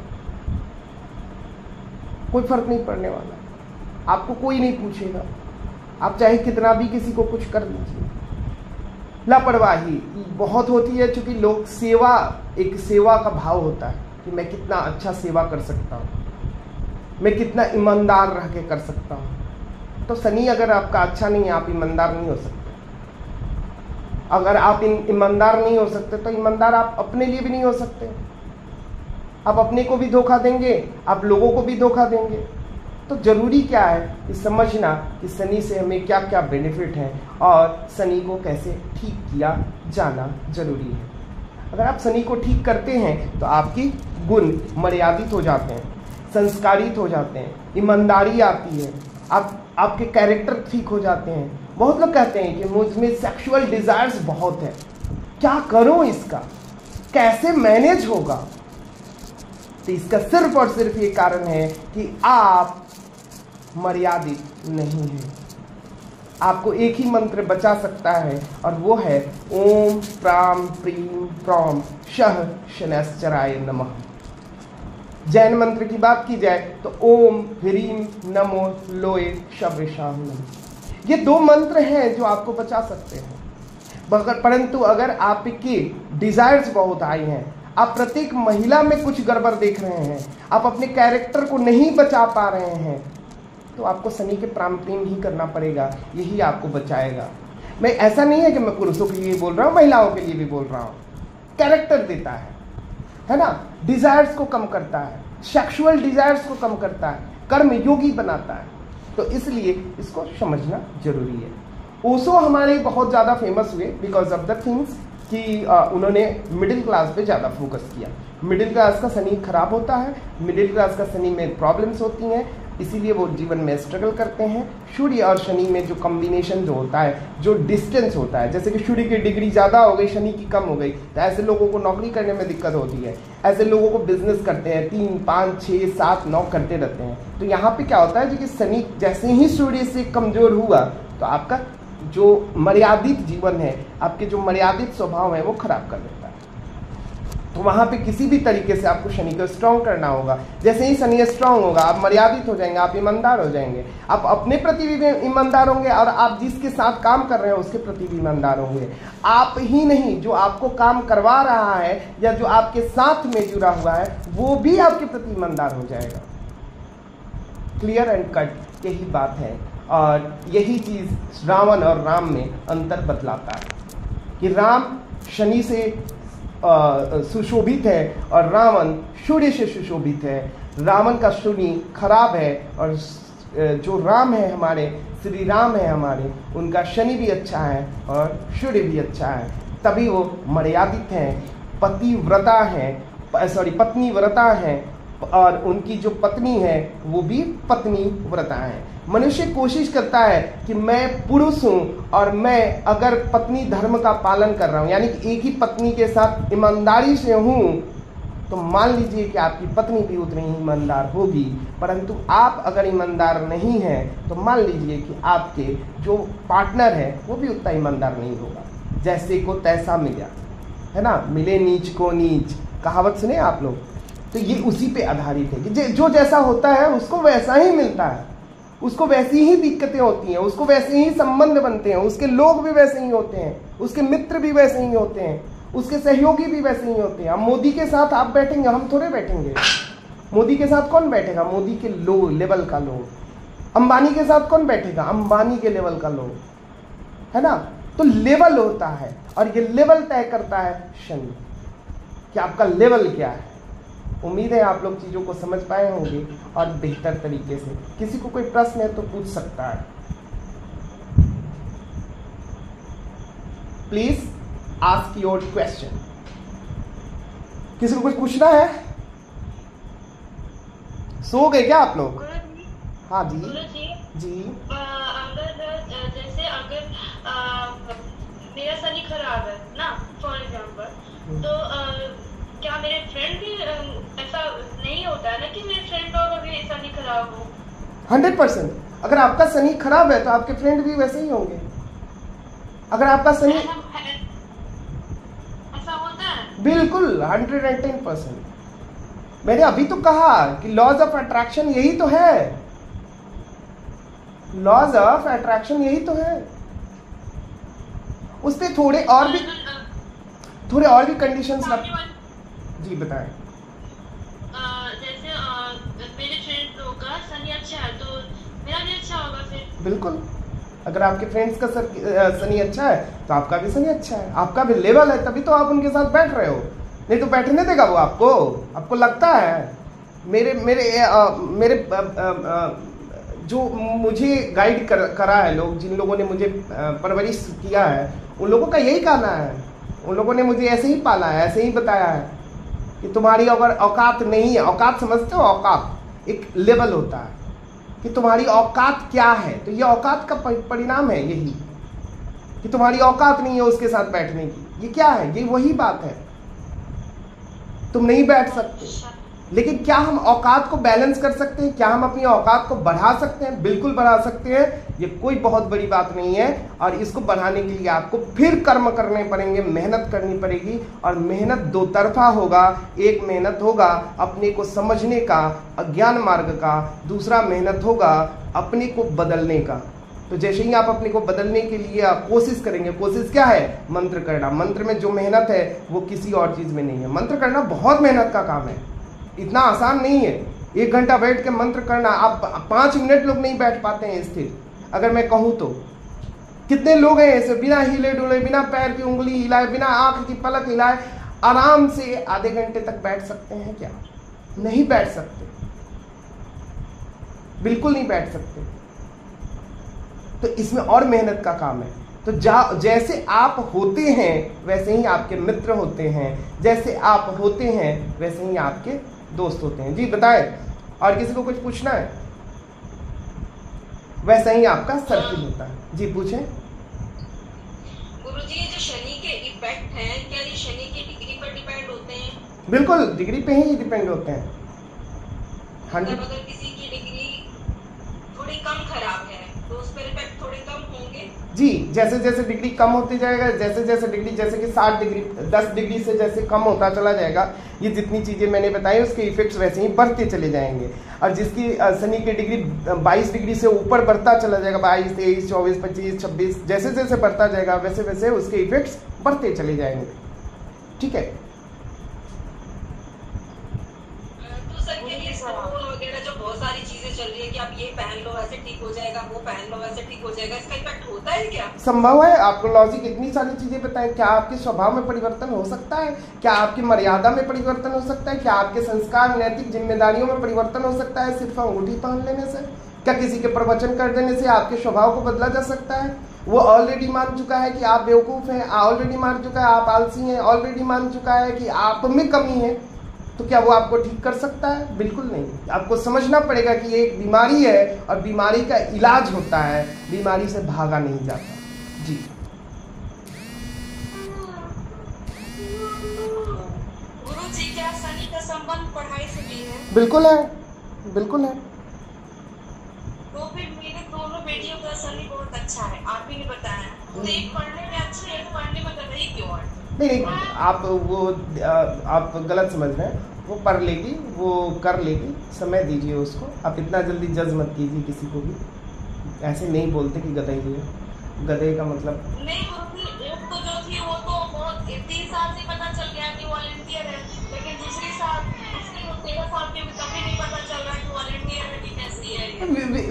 कोई फर्क नहीं पड़ने वाला, आपको कोई नहीं पूछेगा। आप चाहे कितना भी किसी को कुछ कर दीजिए। लापरवाही बहुत होती है, क्योंकि लोग सेवा, एक सेवा का भाव होता है कि मैं कितना अच्छा सेवा कर सकता हूँ, मैं कितना ईमानदार रह के कर सकता हूँ। तो शनि अगर आपका अच्छा नहीं है, आप ईमानदार नहीं हो सकते। अगर आप ईमानदार नहीं हो सकते तो ईमानदार आप अपने लिए भी नहीं हो सकते। आप अपने को भी धोखा देंगे, आप लोगों को भी धोखा देंगे। तो जरूरी क्या है कि समझना कि शनि से हमें क्या क्या बेनिफिट है और शनि को कैसे ठीक किया जाना जरूरी है। अगर आप शनि को ठीक करते हैं तो आपकी गुण मर्यादित हो जाते हैं, संस्कारित हो जाते हैं, ईमानदारी आती है, आपके कैरेक्टर ठीक हो जाते हैं। बहुत लोग कहते हैं कि मुझ में सेक्सुअल डिजायर्स बहुत है, क्या करूं, इसका कैसे मैनेज होगा? तो इसका सिर्फ और सिर्फ ये कारण है कि आप मर्यादित नहीं हैं। आपको एक ही मंत्र बचा सकता है और वो है ओम प्राम प्रीम प्रॉम शह शनैश्चराय नमः। जैन मंत्र की बात की जाए तो ओम ह्रीम नमो लोए शब्रशाह नमः। ये 2 मंत्र हैं जो आपको बचा सकते हैं। परंतु अगर आपके डिजायर्स बहुत हाई हैं, आप प्रत्येक महिला में कुछ गड़बड़ देख रहे हैं, आप अपने कैरेक्टर को नहीं बचा पा रहे हैं, तो आपको शनि के प्राम प्रीम ही करना पड़ेगा, यही आपको बचाएगा। मैं ऐसा नहीं है कि मैं पुरुषों के लिए बोल रहा हूँ, महिलाओं के लिए भी बोल रहा हूँ। कैरेक्टर देता है ना, डिजायर्स को कम करता है, सेक्सुअल डिजायर्स को कम करता है, कर्म योगी बनाता है। तो इसलिए इसको समझना जरूरी है। ओशो हमारे बहुत ज़्यादा फेमस हुए बिकॉज ऑफ द थिंग्स कि उन्होंने मिडिल क्लास पे ज़्यादा फोकस किया। मिडिल क्लास का शनि खराब होता है, मिडिल क्लास का शनि में प्रॉब्लम्स होती हैं, इसीलिए वो जीवन में स्ट्रगल करते हैं। सूर्य और शनि में जो कॉम्बिनेशन जो होता है, जो डिस्टेंस होता है, जैसे कि सूर्य की डिग्री ज़्यादा हो गई, शनि की कम हो गई, तो ऐसे लोगों को नौकरी करने में दिक्कत होती है। ऐसे लोगों को बिजनेस करते हैं 3, 5, 6, 7, 9 करते रहते हैं। तो यहाँ पे क्या होता है कि शनि जैसे ही सूर्य से कमज़ोर हुआ तो आपका जो मर्यादित जीवन है, आपके जो मर्यादित स्वभाव है, वो खराब कर देता है। तो वहाँ पे किसी भी तरीके से आपको शनि को स्ट्रांग करना होगा। जैसे ही शनि स्ट्रांग होगा, आप मर्यादित हो जाएंगे, आप ईमानदार हो जाएंगे, आप अपने प्रति भी ईमानदार होंगे और आप जिसके साथ काम कर रहे हैं उसके प्रति भी ईमानदार होंगे। आप ही नहीं, जो आपको काम करवा रहा है या जो आपके साथ में जुड़ा हुआ है वो भी आपके प्रति ईमानदार हो जाएगा। क्लियर एंड कट यही बात है। और यही चीज़ रावण और राम में अंतर बतलाता है कि राम शनि से सुशोभित है और रावण सूर्य से सुशोभित है। रावण का शनि खराब है और जो राम है, हमारे श्री राम है हमारे, उनका शनि भी अच्छा है और सूर्य भी अच्छा है। तभी वो मर्यादित हैं, पतिव्रता हैं, पत्नी व्रता हैं और उनकी जो पत्नी है वो भी पत्नी व्रता है। मनुष्य कोशिश करता है कि मैं पुरुष हूँ और मैं अगर पत्नी धर्म का पालन कर रहा हूँ, यानी कि एक ही पत्नी के साथ ईमानदारी से हूँ, तो मान लीजिए कि आपकी पत्नी भी उतनी ही ईमानदार होगी। परंतु आप अगर ईमानदार नहीं हैं तो मान लीजिए कि आपके जो पार्टनर है वो भी उतना ईमानदार नहीं होगा। जैसे को तैसा मिला, है ना, मिले नीच को नीच, कहावत सुने आप लोग। तो ये उसी पे आधारित है कि जो जैसा होता है उसको वैसा ही मिलता है, उसको वैसी ही दिक्कतें होती हैं, उसको वैसे ही संबंध बनते हैं, उसके लोग भी वैसे ही होते हैं, उसके मित्र भी वैसे ही होते हैं, उसके सहयोगी भी वैसे ही होते हैं। अब मोदी के साथ आप बैठेंगे, हम थोड़े बैठेंगे। मोदी के साथ कौन बैठेगा? मोदी के लो लेवल का लोग। अंबानी के साथ कौन बैठेगा? अंबानी के लेवल का लोग, है ना। तो लेवल होता है और ये लेवल तय करता है शनि कि आपका लेवल क्या है। उम्मीद है आप लोग चीज़ों को समझ पाए होंगे और बेहतर तरीके से। किसी को कोई प्रश्न है तो पूछ सकता है, प्लीज आस्क योर क्वेश्चन। किसी को कुछ पूछना है? सो गए क्या आप लोग? हाँ जी जी। अगर मेरा शनि खराब है ना, फॉर एग्जाम्पल, तो क्या मेरे फ्रेंड भी ऐसा नहीं होता है ना कि मेरे फ्रेंड का भी शनि खराब हो? 100%। अगर आपका शनि खराब है तो आपके फ्रेंड भी वैसे ही होंगे। अगर आपका शनि ऐसा होता है, बिल्कुल 110%। मैंने अभी तो कहा कि लॉज ऑफ अट्रैक्शन यही तो है, लॉज ऑफ अट्रैक्शन यही तो है। उस पर थोड़े और भी कंडीशंस जी बताएं। जैसे मेरे फ्रेंड लोग का शनि अच्छा है तो मेरा भी अच्छा होगा फिर। बिल्कुल, अगर आपके फ्रेंड्स का शनि अच्छा है तो आपका भी शनि अच्छा है, आपका भी लेवल है, तभी तो आप उनके साथ बैठ रहे हो। नहीं तो बैठने देगा वो आपको? आपको लगता है? मेरे जो मुझे गाइड करा है, लोग जिन लोगों ने मुझे परवरिश किया है, उन लोगों का यही कहना है, उन लोगों ने मुझे ऐसे ही पाला है, ऐसे ही बताया है कि तुम्हारी अगर औकात नहीं है, औकात समझते हो, औकात एक लेवल होता है कि तुम्हारी औकात क्या है, तो ये औकात का परिणाम है यही कि तुम्हारी औकात नहीं है उसके साथ बैठने की। ये क्या है? ये वही बात है, तुम नहीं बैठ सकते। लेकिन क्या हम औकात को बैलेंस कर सकते हैं? क्या हम अपनी औकात को बढ़ा सकते हैं? बिल्कुल बढ़ा सकते हैं, ये कोई बहुत बड़ी बात नहीं है। और इसको बढ़ाने के लिए आपको फिर कर्म करने पड़ेंगे, मेहनत करनी पड़ेगी। और मेहनत दो तरफा होगा, एक मेहनत होगा अपने को समझने का, अज्ञान मार्ग का, दूसरा मेहनत होगा अपने को बदलने का। तो जैसे ही आप अपने को बदलने के लिए आप कोशिश करेंगे, कोशिश क्या है? मंत्र करना। मंत्र में जो मेहनत है वो किसी और चीज में नहीं है। मंत्र करना बहुत मेहनत का काम है, इतना आसान नहीं है। 1 घंटा बैठ के मंत्र करना, आप 5 मिनट लोग नहीं बैठ पाते हैं स्थिर। अगर मैं कहूं तो कितने लोग हैं ऐसे बिना हिले डुले, बिना पैर की उंगली हिलाए, बिना आंख की पलक हिलाए आराम से आधे घंटे तक बैठ सकते हैं क्या? नहीं बैठ सकते, बिल्कुल नहीं बैठ सकते। तो इसमें और मेहनत का काम है। तो जैसे आप होते हैं वैसे ही आपके मित्र होते हैं, जैसे आप होते हैं वैसे ही आपके दोस्त होते हैं। जी बताएं, और किसी को कुछ पूछना है? वैसा ही आपका सर्किल होता है। जी पूछें। गुरुजी, ये जो शनि के इफेक्ट हैं, क्या ये शनि की डिग्री पर डिपेंड होते हैं? बिल्कुल, डिग्री पे ही डिपेंड होते हैं। अगर किसी की डिग्री थोड़ी कम खराब है तो उस पर इफेक्ट थोड़े कम होंगे? जी, जैसे जैसे डिग्री कम होती जाएगा, जैसे जैसे डिग्री, जैसे कि 60 डिग्री 10 डिग्री से जैसे कम होता चला जाएगा, ये जितनी चीजें मैंने बताई उसके इफेक्ट्स वैसे ही बढ़ते चले जाएंगे। और जिसकी शनि की डिग्री 22 डिग्री से ऊपर बढ़ता चला जाएगा, 22, 23, 24, 25, 26, जैसे जैसे बढ़ता जाएगा वैसे वैसे उसके इफेक्ट्स बढ़ते चले जाएंगे। ठीक है। तो सर के लिए स्टोन वगैरह जो बहुत सारी चीजें चल रही है कि आप ये पहन लो वैसे ठीक हो जाएगा, वो पहन लो वैसे ठीक हो जाएगा, इसका इफेक्ट होता है क्या? संभव है। आपको लॉजिक इतनी सारी चीजें बताएं। क्या आपके स्वभाव में परिवर्तन हो सकता है? क्या आपकी मर्यादा में परिवर्तन हो सकता है? क्या आपके संस्कार, नैतिक जिम्मेदारियों में परिवर्तन हो सकता है सिर्फ अंगूठी पहन लेने से? क्या किसी के प्रवचन कर देने से आपके स्वभाव को बदला जा सकता है? वो ऑलरेडी मान चुका है कि आप बेवकूफ हैं, ऑलरेडी मान चुका है आप आलसी हैं, ऑलरेडी मान चुका है कि आप में कमी है, तो क्या वो आपको ठीक कर सकता है? बिल्कुल नहीं। आपको समझना पड़ेगा कि ये एक बीमारी है और बीमारी का इलाज होता है, बीमारी से भागा नहीं जाता। जी गुरुजी, क्या शनि का संबंध पढ़ाई से भी है? बिल्कुल है, बिल्कुल है। तो फिर मेरे दोनों बेटियों का शनि बहुत अच्छा है, आप ही ने बताया। तो एक पढ़ने में अच्छा है, एक पढ़ने में गलत ही क्यों है? नहीं, आप गलत समझ रहे हैं। वो पढ़ लेगी, वो कर लेगी, समय दीजिए उसको। आप इतना जल्दी जज मत कीजिए किसी को भी। ऐसे नहीं बोलते कि गधे है, गधे का मतलब नहीं। एक तो जो थी वो तो बहुत 3 साल से पता चल गया कि वॉलंटियर है, लेकिन दूसरी 13 साल के कभी नहीं पता चल रहा कि वॉलंटियर है कि कैसी है,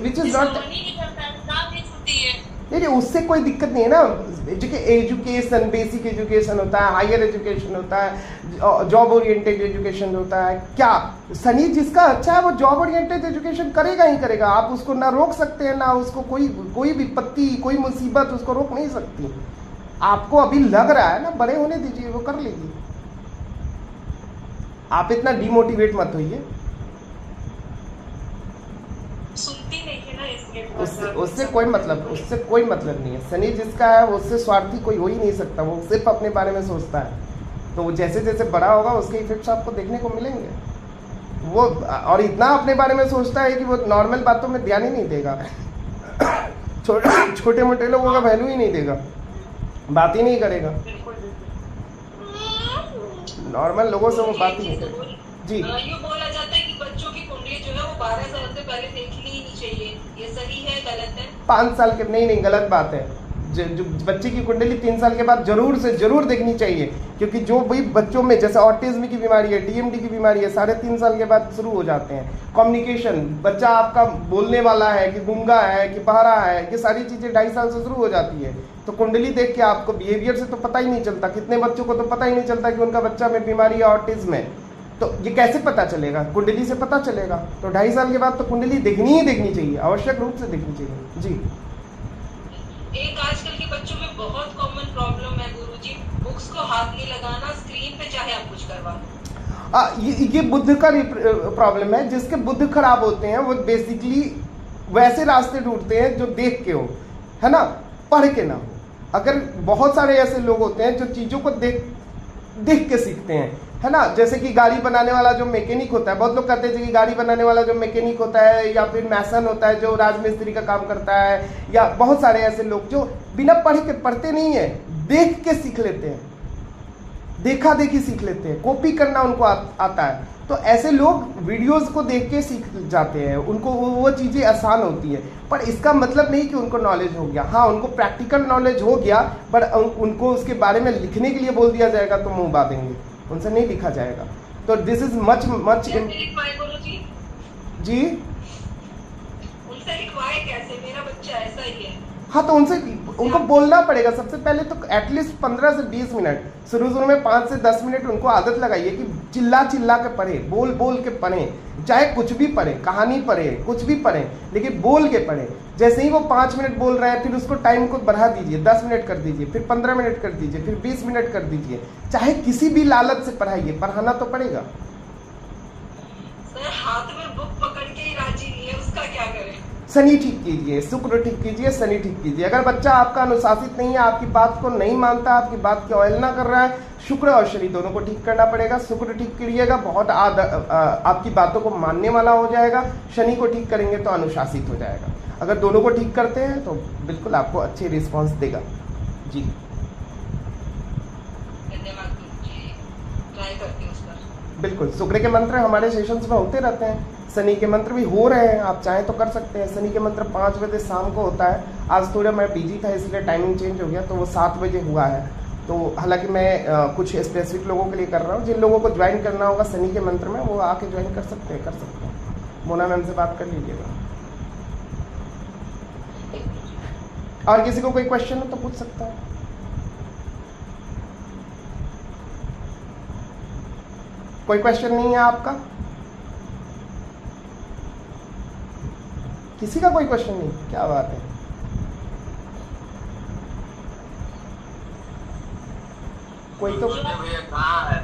विच इज नॉट। नहीं करता है, काम नहीं छुट्टी है। नहीं, उससे कोई दिक्कत नहीं है ना। एजुकेशन, बेसिक एजुकेशन होता है, हायर एजुकेशन होता है, जॉब ओरिएंटेड एजुकेशन होता है। क्या शनि जिसका अच्छा है वो जॉब ओरिएंटेड एजुकेशन करेगा ही करेगा। आप उसको ना रोक सकते हैं, ना उसको कोई विपत्ति, कोई मुसीबत उसको रोक नहीं सकती। आपको अभी लग रहा है ना, बड़े होने दीजिए, वो कर लेगी। आप इतना डिमोटिवेट मत होइए। सुनती नहीं है ना, इसलिए उससे कोई मतलब नहीं है। शनि जिसका है वो उससे स्वार्थी कोई हो ही नहीं सकता। वो सिर्फ अपने बारे में सोचता है। तो वो जैसे जैसे बड़ा होगा उसके इफेक्ट्स आपको देखने को मिलेंगे। वो और इतना अपने बारे में सोचता है कि वो नॉर्मल बातों में ध्यान ही नहीं देगा। छोटे मोटे लोगों का वैल्यू ही नहीं देगा, बात ही नहीं करेगा। नॉर्मल लोगों से वो बात ही नहीं करेगा। जी, यूँ बोला जाता है कि बच्चों की कुंडली जो है वो 12 साल से पहले देखनी ही नहीं चाहिए, ये सही है गलत है? 5 साल के नहीं, गलत बात है। जो बच्चे की कुंडली 3 साल के बाद जरूर से जरूर देखनी चाहिए, क्योंकि जो भाई बच्चों में जैसे ऑटिज्म की बीमारी है, टीएमडी की बीमारी है, 3.5 साल के बाद शुरू हो जाते हैं। कम्युनिकेशन, बच्चा आपका बोलने वाला है कि गूंगा है कि बहरा है, ये सारी चीजें 2.5 साल से शुरू हो जाती है। तो कुंडली देख के आपको बिहेवियर से तो पता ही नहीं चलता। कितने बच्चों को तो पता ही नहीं चलता कि उनका बच्चा में बीमारी है, ऑटिज्म है। तो ये कैसे पता चलेगा? कुंडली से पता चलेगा। तो 2.5 साल के बाद तो कुंडली दिखनी ही दिखनी चाहिए, आवश्यक रूप से दिखनी चाहिए। जी, एक आजकल के बच्चों में बहुत कॉमन प्रॉब्लम है गुरुजी, बुक्स को हाथ नहीं लगाना, स्क्रीन पे चाहे आप कुछ करवा लो। ये बुद्ध का प्रॉब्लम है। जिसके बुद्ध खराब होते हैं वो बेसिकली वैसे रास्ते ढूंढते हैं जो देख के हो, है ना, पढ़ के ना हो। अगर बहुत सारे ऐसे लोग होते हैं जो चीजों को देख के सीखते हैं, है ना, जैसे कि गाड़ी बनाने वाला जो मैकेनिक होता है, बहुत लोग कहते हैं कि गाड़ी बनाने वाला जो मैकेनिक होता है, या फिर मैसन होता है जो राजमिस्त्री का काम करता है, या बहुत सारे ऐसे लोग जो बिना पढ़ते नहीं है, देख के सीख लेते हैं, देखा देखी सीख लेते हैं, कॉपी करना उनको आता है। तो ऐसे लोग वीडियोस को देख के सीख जाते हैं, उनको वो चीज़ें आसान होती है। पर इसका मतलब नहीं कि उनको नॉलेज हो गया। हाँ, उनको प्रैक्टिकल नॉलेज हो गया, पर उनको उसके बारे में लिखने के लिए बोल दिया जाएगा तो मुंह बांधेंगे, उनसे नहीं लिखा जाएगा। तो दिस इज मच जी, उनसे लिखवाए कैसे? मेरा बच्चा ऐसा ही है। हाँ, तो उनको बोलना पड़ेगा सबसे पहले तो एटलीस्ट 15 से 20 मिनट, शुरू में 5 से 10 मिनट उनको आदत लगाइए कि चिल्ला के पढ़े, बोल के पढ़े, चाहे कुछ भी पढ़े, कहानी पढ़े, कुछ भी पढ़े, लेकिन बोल के पढ़े। जैसे ही वो 5 मिनट बोल रहे हैं, फिर उसको टाइम को बढ़ा दीजिए, 10 मिनट कर दीजिए, फिर 15 मिनट कर दीजिए, फिर 20 मिनट कर दीजिए। चाहे किसी भी लालच से पढ़ाइए, पढ़ाना तो पड़ेगा। सर, हाथ में बुक पकड़ के ही राजी नहीं है, उसका क्या करें? शनि ठीक कीजिए, शुक्र ठीक कीजिए, शनि ठीक कीजिए। अगर बच्चा आपका अनुशासित नहीं है, आपकी बात को नहीं मानता, आपकी बात की अवहेलना कर रहा है, शुक्र और शनि दोनों को ठीक करना पड़ेगा। शुक्र ठीक करिएगा, बहुत आपकी बातों को मानने वाला हो जाएगा। शनि को ठीक करेंगे तो अनुशासित हो जाएगा। अगर दोनों को ठीक करते हैं तो बिल्कुल आपको अच्छे रिस्पॉन्स देगा। जी, धन्यवाद गुरुजी, ट्राई करती हूँ उस पर। बिल्कुल। शुक्र के मंत्र हमारे सेशंस में होते रहते हैं, शनि के मंत्र भी हो रहे हैं, आप चाहें तो कर सकते हैं। शनि के मंत्र 5 बजे शाम को होता है। आज थोड़ा मैं बिजी था इसलिए टाइमिंग चेंज हो गया, तो वो 7 बजे हुआ है। तो हालांकि मैं कुछ स्पेसिफिक लोगों के लिए कर रहा हूँ। जिन लोगों को ज्वाइन करना होगा शनि के मंत्र में, वो आके ज्वाइन कर सकते हैं। मोना मैम से बात कर लीजिएगा। और किसी को कोई क्वेश्चन हो तो पूछ सकता है। कोई क्वेश्चन नहीं है आपका? किसी का कोई क्वेश्चन नहीं? क्या बात है। कोई तो भैया कहाँ है?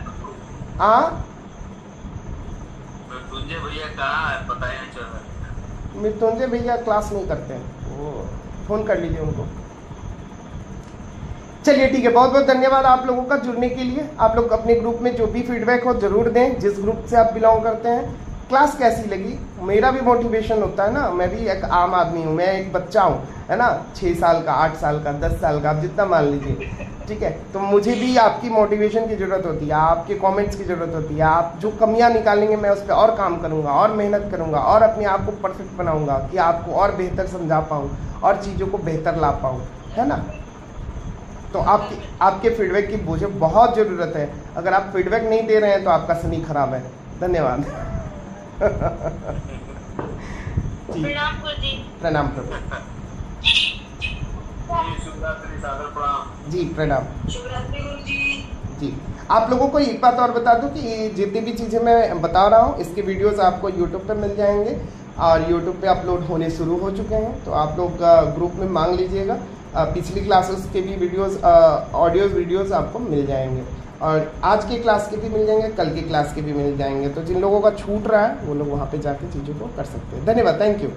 मृत्युंजय भैया कहाँ है? पता ही नहीं चल रहा। मृत्युंजय भैया क्लास नहीं करते हैं, वो फोन कर लीजिए उनको। चलिए ठीक है, बहुत बहुत धन्यवाद आप लोगों का जुड़ने के लिए। आप लोग अपने ग्रुप में जो भी फीडबैक हो जरूर दें, जिस ग्रुप से आप बिलोंग करते हैं। क्लास कैसी लगी? मेरा भी मोटिवेशन होता है ना, मैं भी एक आम आदमी हूँ, मैं एक बच्चा हूँ, है ना, 6 साल का, 8 साल का, 10 साल का, आप जितना मान लीजिए, ठीक है। तो मुझे भी आपकी मोटिवेशन की ज़रूरत होती है, आपके कमेंट्स की ज़रूरत होती है। आप जो कमियां निकालेंगे मैं उस पर और काम करूँगा, और मेहनत करूँगा, और अपने आप को परफेक्ट बनाऊँगा कि आपको और बेहतर समझा पाऊँ और चीज़ों को बेहतर ला पाऊँ, है ना। तो आपके फीडबैक की मुझे बहुत ज़रूरत है। अगर आप फीडबैक नहीं दे रहे हैं तो आपका शनि खराब है। धन्यवाद। प्रणाम गुरुजी। प्रणाम प्रभु जी, प्रणाम। शिवरात्रि गुरुजी। जी, आप लोगों को एक बात और बता दूं कि ये जितनी भी चीज़ें मैं बता रहा हूँ इसके वीडियोस आपको यूट्यूब पे मिल जाएंगे, और यूट्यूब पे अपलोड होने शुरू हो चुके हैं। तो आप लोग ग्रुप में मांग लीजिएगा, पिछली क्लासेस के भी वीडियोस, ऑडियोज वीडियोस आपको मिल जाएंगे, और आज की क्लास के भी मिल जाएंगे, कल की क्लास के भी मिल जाएंगे। तो जिन लोगों का छूट रहा है वो लोग वहाँ पे जाके चीज़ों को कर सकते हैं। धन्यवाद, थैंक यू।